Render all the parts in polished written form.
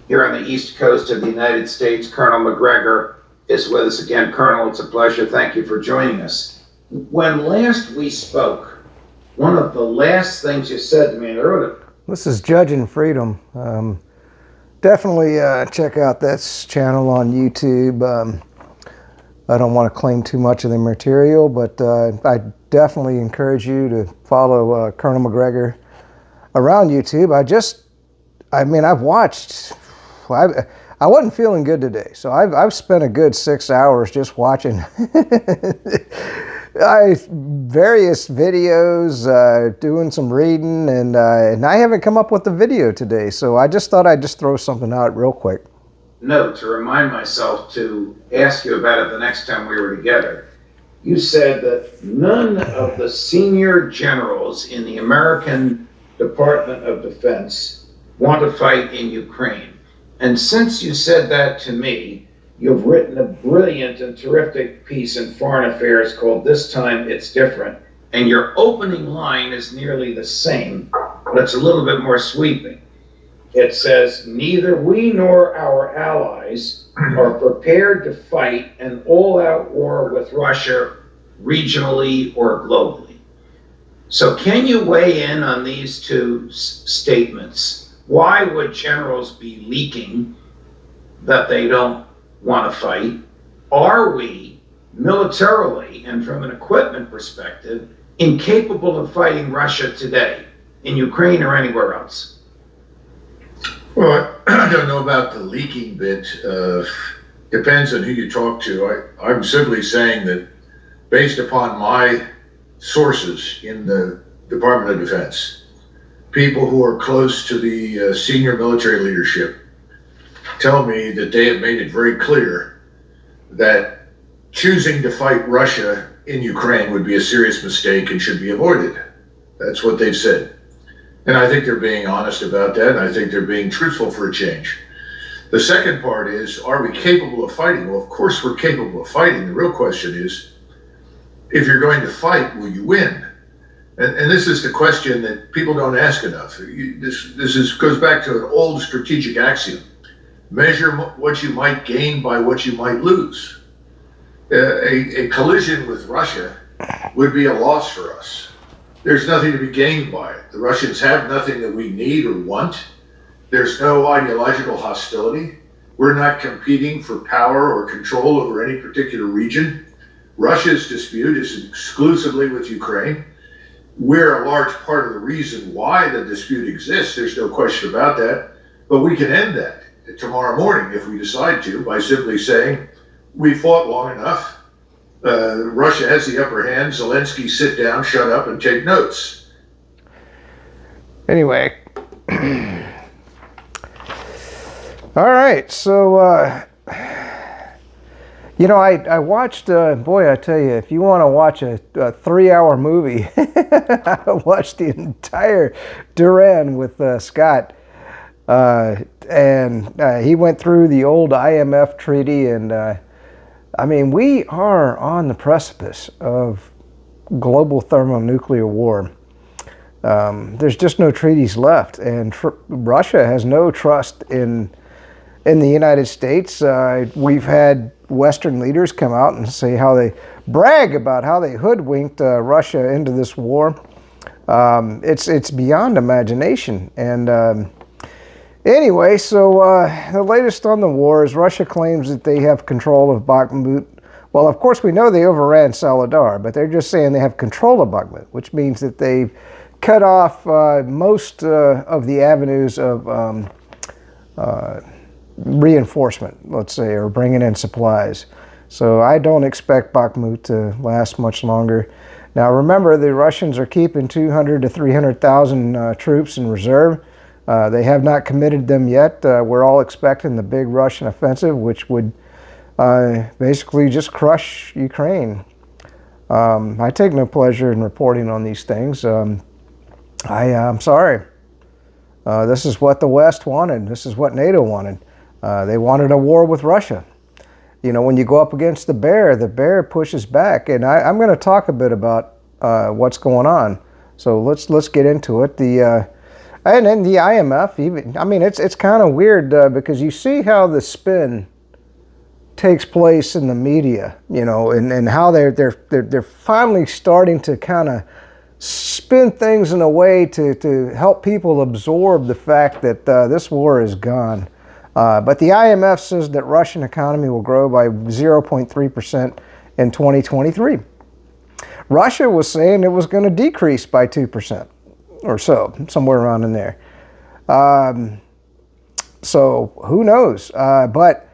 here on the East Coast of the United States. Colonel McGregor is with us again. Colonel, it's a pleasure. Thank you for joining us. When last we spoke, one of the last things you said to me, and I wrote it. This is Judging Freedom. Definitely check out this channel on YouTube. I don't want to claim too much of the material, but I definitely encourage you to follow Colonel McGregor around YouTube. I've watched. I wasn't feeling good today, so I've spent a good 6 hours just watching various videos, doing some reading, and I haven't come up with the video today, so I just thought I'd just throw something out real quick. Note to remind myself to ask you about it the next time we were together. You said that none of the senior generals in the American Department of Defense want to fight in Ukraine. And since you said that to me, you've written a brilliant and terrific piece in Foreign Affairs called This Time It's Different. And your opening line is nearly the same, but it's a little bit more sweeping. It says, neither we nor our allies are prepared to fight an all-out war with Russia regionally or globally. So can you weigh in on these two statements? Why would generals be leaking that they don't want to fight? Are we militarily and from an equipment perspective incapable of fighting Russia today in Ukraine or anywhere else? Well, I don't know about the leaking bit. Depends on who you talk to. I'm simply saying that based upon my sources in the Department of Defense, people who are close to the senior military leadership tell me that they have made it very clear that choosing to fight Russia in Ukraine would be a serious mistake and should be avoided. That's what they've said. And I think they're being honest about that, and I think they're being truthful for a change. The second part is, are we capable of fighting? Well, of course we're capable of fighting. The real question is, if you're going to fight, will you win? And this is the question that people don't ask enough. This goes back to an old strategic axiom. Measure what you might gain by what you might lose. A collision with Russia would be a loss for us. There's nothing to be gained by it. The Russians have nothing that we need or want. There's no ideological hostility. We're not competing for power or control over any particular region. Russia's dispute is exclusively with Ukraine. We're a large part of the reason why the dispute exists. There's no question about that. But we can end that tomorrow morning if we decide to by simply saying, we fought long enough. Russia has the upper hand. Zelensky, sit down, shut up, and take notes. Anyway. All right. So, I watched, boy, I tell you, if you want to watch a 3-hour movie, I watched the entire Duran with Scott. And he went through the old IMF treaty, and we are on the precipice of global thermonuclear war. There's just no treaties left, and Russia has no trust in the United States. We've had Western leaders come out and say how they brag about how they hoodwinked Russia into this war. It's beyond imagination. And anyway, so the latest on the war is Russia claims that they have control of Bakhmut. Well, of course, we know they overran Soledar, but they're just saying they have control of Bakhmut, which means that they've cut off most of the avenues of reinforcement, let's say, or bringing in supplies. So I don't expect Bakhmut to last much longer. Now, remember, the Russians are keeping 200 to 300,000 troops in reserve. They have not committed them yet. We're all expecting the big Russian offensive, which would basically just crush Ukraine. I take no pleasure in reporting on these things. I'm sorry. This is what the West wanted. This is what NATO wanted. They wanted a war with Russia. You know, when you go up against the bear pushes back. And I'm going to talk a bit about what's going on. So let's get into it. And then the IMF, even, I mean, it's kind of weird because you see how the spin takes place in the media, you know, and how they're finally starting to kind of spin things in a way to help people absorb the fact that this war is gone. But the IMF says that Russian economy will grow by 0.3% in 2023. Russia was saying it was going to decrease by 2% or so, somewhere around in there. So who knows? But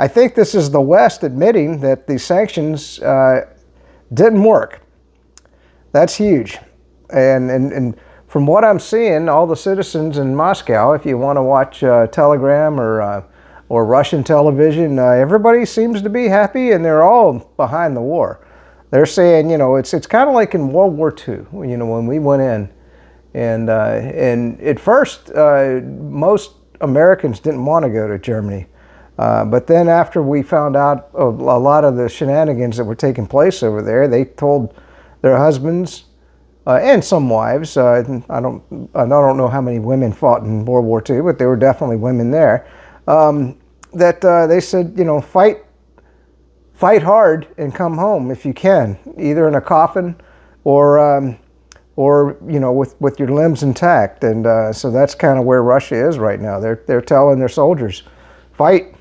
I think this is the West admitting that the sanctions didn't work. That's huge. And from what I'm seeing, all the citizens in Moscow, if you want to watch Telegram or Russian television, everybody seems to be happy, and they're all behind the war. They're saying, you know, it's kind of like in World War II, you know, when we went in, and at first most Americans didn't want to go to Germany, but then after we found out a lot of the shenanigans that were taking place over there, they told their husbands and some wives. I don't know how many women fought in World War II, but there were definitely women there. That they said, you know, fight hard and come home if you can, either in a coffin or you know, with your limbs intact. And so that's kind of where Russia is right now. They're telling their soldiers, fight.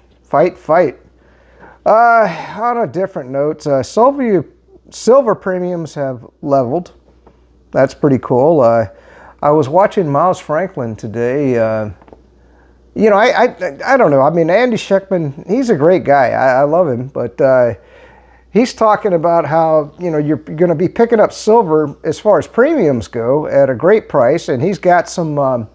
On a different note, silver premiums have leveled. That's pretty cool. I was watching Miles Franklin today. You know, I don't know. I mean, Andy Schectman, he's a great guy. I love him, but he's talking about how, you know, you're going to be picking up silver as far as premiums go at a great price, and he's got some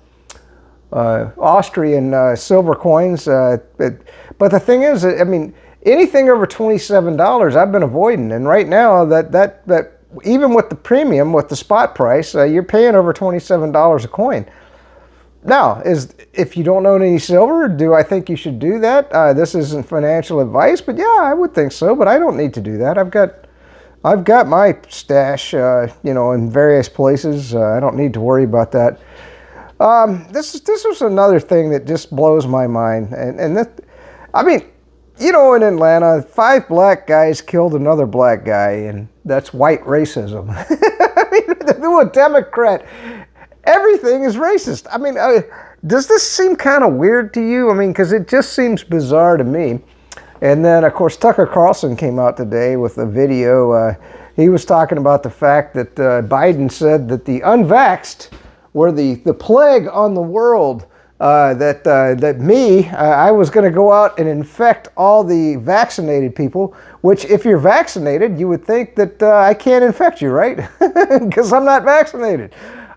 Austrian silver coins. But the thing is, I mean, anything over $27 I've been avoiding, and right now that even with the premium, with the spot price, you're paying over $27 a coin. Now, if you don't own any silver, do I think you should do that? This isn't financial advice, but yeah, I would think so. But I don't need to do that. I've got my stash, you know, in various places. I don't need to worry about that. This was another thing that just blows my mind, and that, I mean, you know, in Atlanta, 5 black guys killed another black guy, and that's white racism. I mean, the Democrat. Everything is racist. I mean, does this seem kind of weird to you? I mean, because it just seems bizarre to me. And then, of course, Tucker Carlson came out today with a video. He was talking about the fact that Biden said that the unvaxxed were the plague on the world. That I was going to go out and infect all the vaccinated people, which if you're vaccinated, you would think that I can't infect you, right? Because I'm not vaccinated.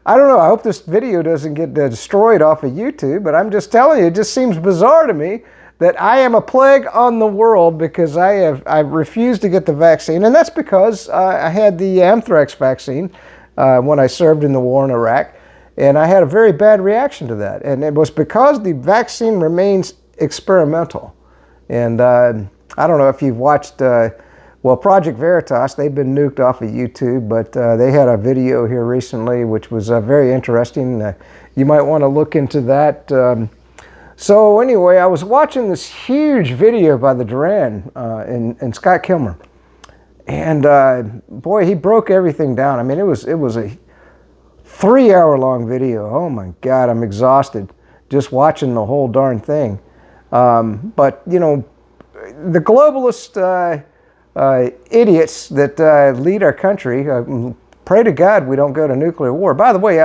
I don't know. I hope this video doesn't get destroyed off of YouTube, but I'm just telling you, it just seems bizarre to me that I am a plague on the world because I refused to get the vaccine, and that's because I had the anthrax vaccine when I served in the war in Iraq, and I had a very bad reaction to that, and it was because the vaccine remains experimental. And I don't know if you've watched. Well, Project Veritas, they've been nuked off of YouTube, but they had a video here recently which was very interesting. You might want to look into that. So anyway, I was watching this huge video by the Duran and Scott Kilmer. And boy, he broke everything down. I mean, it was a 3-hour-long video. Oh my God, I'm exhausted just watching the whole darn thing. But, you know, the globalist idiots that lead our country, pray to God we don't go to nuclear war. By the way,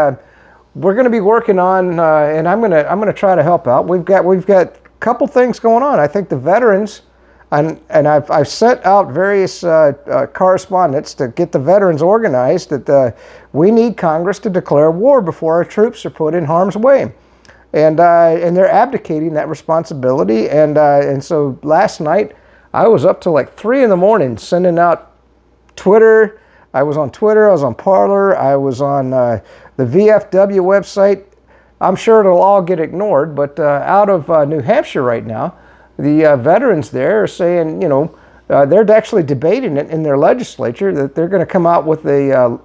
we're going to be working on, and I'm going to try to help out. We've got a couple things going on. I think the veterans, and I've sent out various correspondence to get the veterans organized that we need Congress to declare war before our troops are put in harm's way, and they're abdicating that responsibility. And so last night, I was up till like 3 in the morning sending out Twitter. I was on Twitter, I was on Parler, I was on the VFW website. I'm sure it'll all get ignored, but out of New Hampshire right now, the veterans there are saying, you know, they're actually debating it in their legislature that they're going to come out with a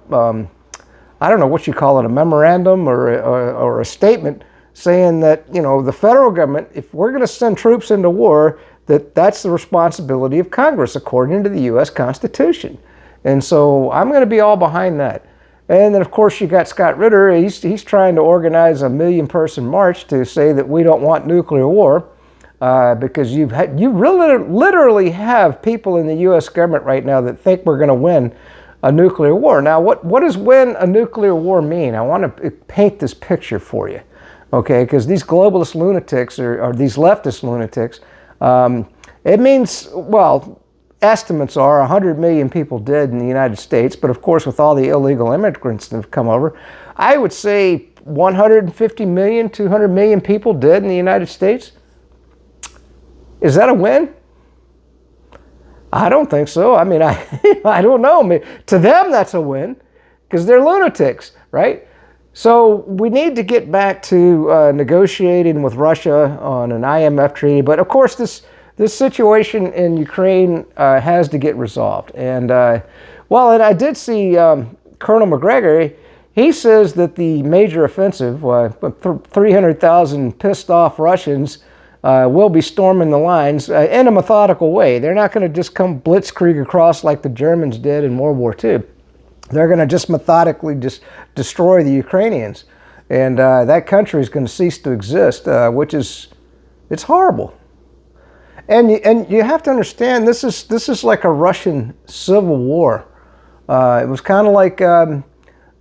I don't know what you call it, a memorandum or a statement saying that, the federal government, if we're going to send troops into war, that's the responsibility of Congress according to the U.S. Constitution. And so I'm going to be all behind that. And then, of course, you got Scott Ritter. He's trying to organize a 1 million-person march to say that we don't want nuclear war because you really literally have people in the U.S. government right now that think we're going to win a nuclear war. Now, what does win a nuclear war mean? I want to paint this picture for you, okay? Because these globalist lunatics or these leftist lunatics, it means, well, estimates are 100 million people dead in the United States, but of course with all the illegal immigrants that have come over, I would say 150 million, 200 million people dead in the United States. Is that a win? I don't think so. I mean, I don't know. I mean, to them that's a win because they're lunatics, right? So we need to get back to negotiating with Russia on an IMF treaty, but of course this situation in Ukraine has to get resolved. And, and I did see Colonel McGregor. He says that the major offensive, 300,000 pissed off Russians will be storming the lines in a methodical way. They're not going to just come blitzkrieg across like the Germans did in World War II. They're going to just methodically destroy the Ukrainians. And that country is going to cease to exist, it's horrible. And you have to understand, this is like a Russian civil war. It was kind of like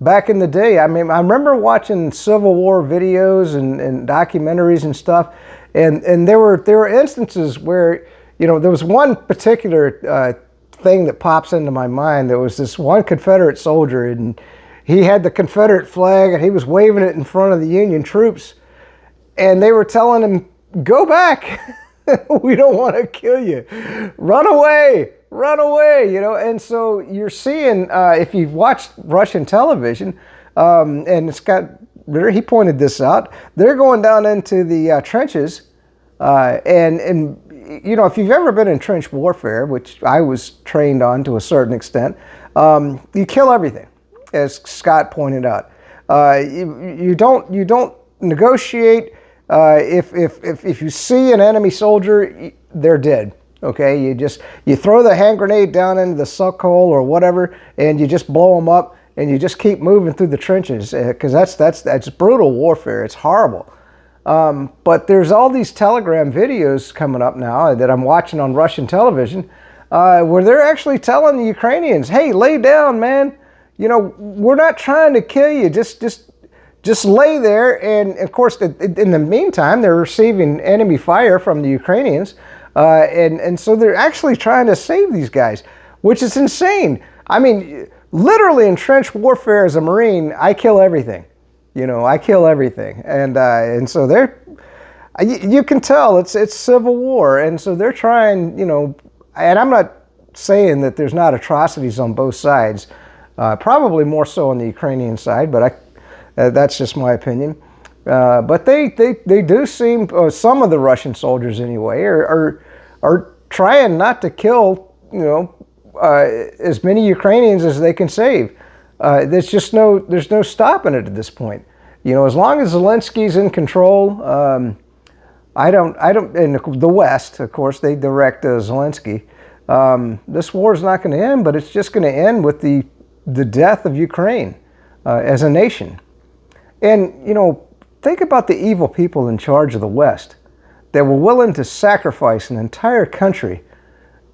back in the day. I mean, I remember watching Civil War videos and documentaries and stuff, and there were instances where, there was one particular thing that pops into my mind. There was this one Confederate soldier, and he had the Confederate flag, and he was waving it in front of the Union troops, and they were telling him, "Go back." We don't want to kill you. Run away, And so you're seeing, if you've watched Russian television, and Scott Ritter, he pointed this out, they're going down into the trenches, and if you've ever been in trench warfare, which I was trained on to a certain extent, you kill everything, as Scott pointed out. You don't negotiate. If you see an enemy soldier, they're dead. Okay, you throw the hand grenade down into the suck hole or whatever, and you just blow them up, and you just keep moving through the trenches because that's brutal warfare. It's horrible. But there's all these telegram videos coming up now that I'm watching on Russian television, where they're actually telling the Ukrainians, "Hey, lay down, man. We're not trying to kill you. Just lay there." And of course, in the meantime, they're receiving enemy fire from the Ukrainians. And so they're actually trying to save these guys, which is insane. I mean, literally in trench warfare as a Marine, I kill everything. I kill everything. And so you can tell it's civil war. And so they're trying, and I'm not saying that there's not atrocities on both sides, probably more so on the Ukrainian side, but that's just my opinion. But they do seem, some of the Russian soldiers anyway, are trying not to kill, as many Ukrainians as they can save. There's no stopping it at this point. As long as Zelensky's in control, I don't, in the West, of course, they direct Zelensky. This war is not going to end, but it's just going to end with the death of Ukraine as a nation. And, think about the evil people in charge of the West that were willing to sacrifice an entire country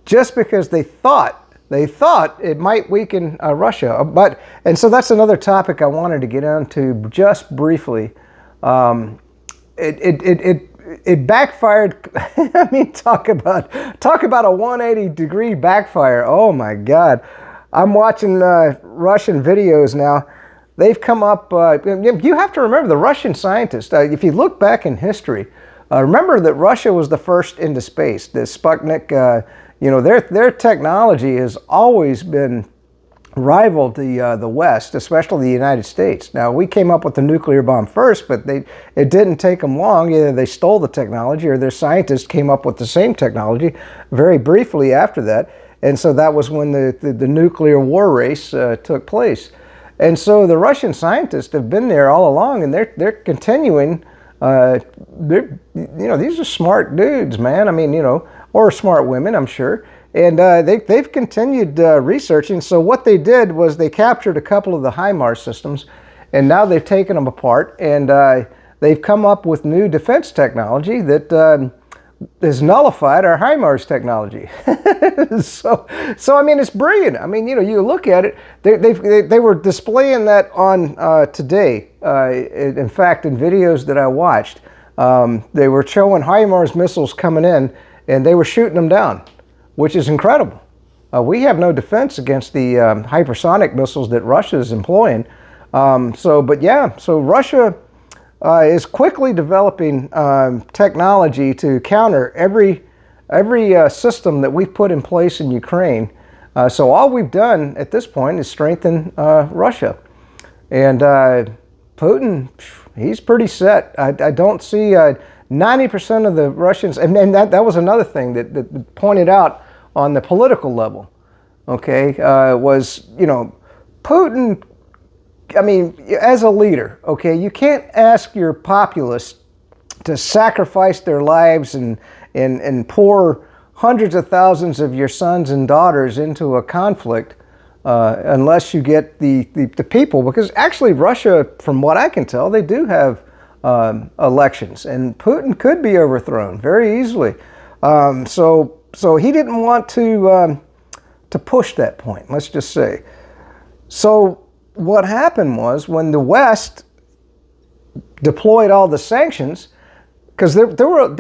just because they thought it might weaken Russia. And so that's another topic I wanted to get into just briefly. It backfired. I mean, talk about a 180-degree backfire. Oh my God. I'm watching Russian videos now. They've come up, you have to remember the Russian scientists, if you look back in history, remember that Russia was the first into space. The Sputnik, their technology has always been rivaled the West, especially the United States. Now, we came up with the nuclear bomb first, but it didn't take them long. Either they stole the technology or their scientists came up with the same technology very briefly after that. And so that was when the nuclear war race took place. And so the Russian scientists have been there all along, and they're continuing. These are smart dudes, man. I mean, or smart women, I'm sure. And they've continued researching. So what they did was they captured a couple of the HIMARS systems, and now they've taken them apart, and they've come up with new defense technology that has nullified our HIMARS technology. so I mean, it's brilliant. I mean, you look at it. They were displaying that on today. In fact, in videos that I watched, they were showing HIMARS missiles coming in, and they were shooting them down, which is incredible. We have no defense against the hypersonic missiles that Russia is employing. So Russia is quickly developing technology to counter every system that we've put in place in Ukraine. So all we've done at this point is strengthen Russia. And Putin, he's pretty set. I don't see 90% of the Russians, and that was another thing that pointed out on the political level, okay, was, Putin, I mean, as a leader, okay, you can't ask your populace to sacrifice their lives and pour hundreds of thousands of your sons and daughters into a conflict unless you get the people. Because actually Russia, from what I can tell, they do have elections, and Putin could be overthrown very easily. So he didn't want to push that point, let's just say. So what happened was, when the West deployed all the sanctions, because there were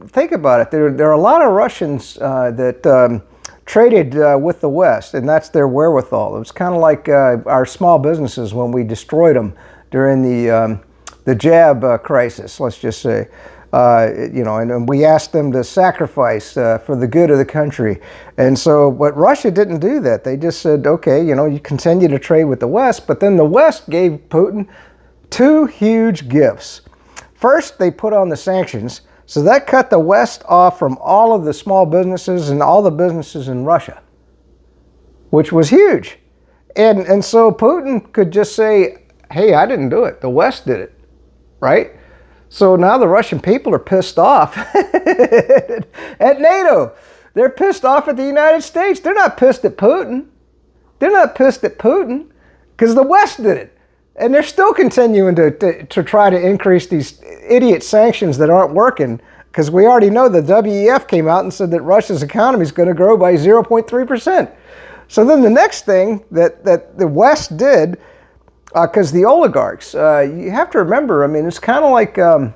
think about it, there are a lot of Russians that traded with the West, and that's their wherewithal. It was kind of like our small businesses when we destroyed them during the jab crisis, let's just say. And we asked them to sacrifice for the good of the country. And so, but Russia didn't do that. They just said, okay, you continue to trade with the West. But then the West gave Putin two huge gifts. First, they put on the sanctions. So that cut the West off from all of the small businesses and all the businesses in Russia, which was huge. And so Putin could just say, hey, I didn't do it. The West did it, right? So now the Russian people are pissed off at NATO. They're pissed off at the United States. They're not pissed at Putin. They're not pissed at Putin because the West did it. And they're still continuing to try to increase these idiot sanctions that aren't working, because we already know the WEF came out and said that Russia's economy is going to grow by 0.3%. So then the next thing that the West did, because the oligarchs, you have to remember, I mean, it's kind of like, I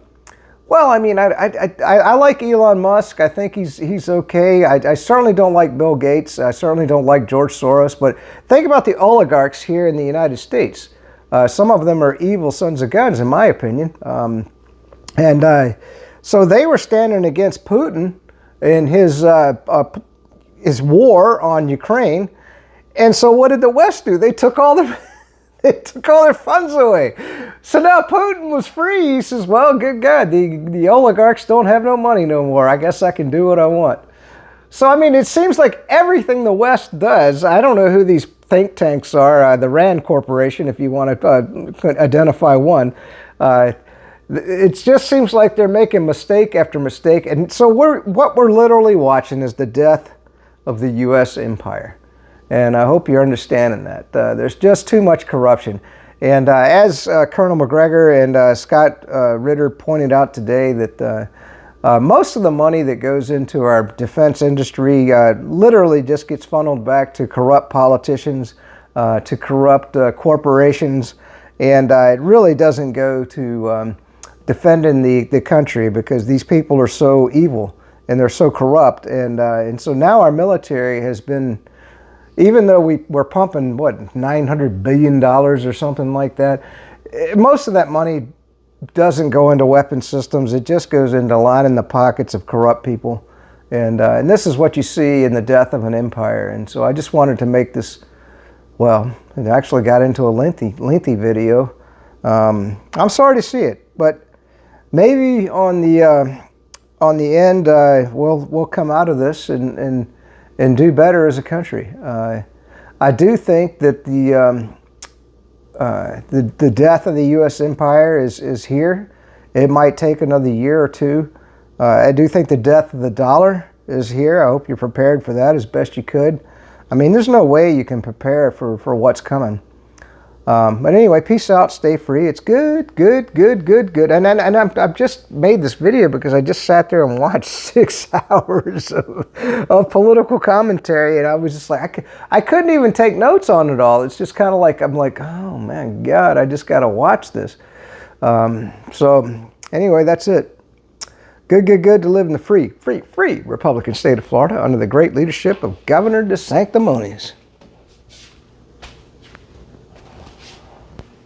like Elon Musk. I think he's okay. I certainly don't like Bill Gates. I certainly don't like George Soros. But think about the oligarchs here in the United States. Some of them are evil sons of guns, in my opinion. So they were standing against Putin in his war on Ukraine. And so what did the West do? They took all their funds away. So now Putin was free. He says, well, good God, the oligarchs don't have no money no more. I guess I can do what I want. So, I mean, it seems like everything the West does, I don't know who these think tanks are, the RAND Corporation, if you want to identify one. It just seems like they're making mistake after mistake. And so what we're literally watching is the death of the U.S. empire. And I hope you're understanding that. There's just too much corruption. And as Colonel McGregor and Scott Ritter pointed out today, that most of the money that goes into our defense industry literally just gets funneled back to corrupt politicians, to corrupt corporations, and it really doesn't go to defending the country, because these people are so evil and they're so corrupt. And so now our military has been, even though we're pumping, $900 billion or something like that, most of that money doesn't go into weapon systems. It just goes into lining the pockets of corrupt people. And this is what you see in the death of an empire. And so I just wanted to make this, it actually got into a lengthy video. I'm sorry to see it, but maybe on the end, we'll come out of this and do better as a country. I do think that The death of the U.S. empire is here. It might take another year or two. I do think the death of the dollar is here. I hope you're prepared for that as best you could. I mean, there's no way you can prepare for what's coming. But anyway, peace out, stay free. It's good. And I've just made this video because I just sat there and watched 6 hours of political commentary, and I was just like, I couldn't even take notes on it all. It's just kind of like, I'm like, oh man, God, I just got to watch this. So anyway, that's it. Good to live in the free Republican state of Florida under the great leadership of Governor DeSanctimonious.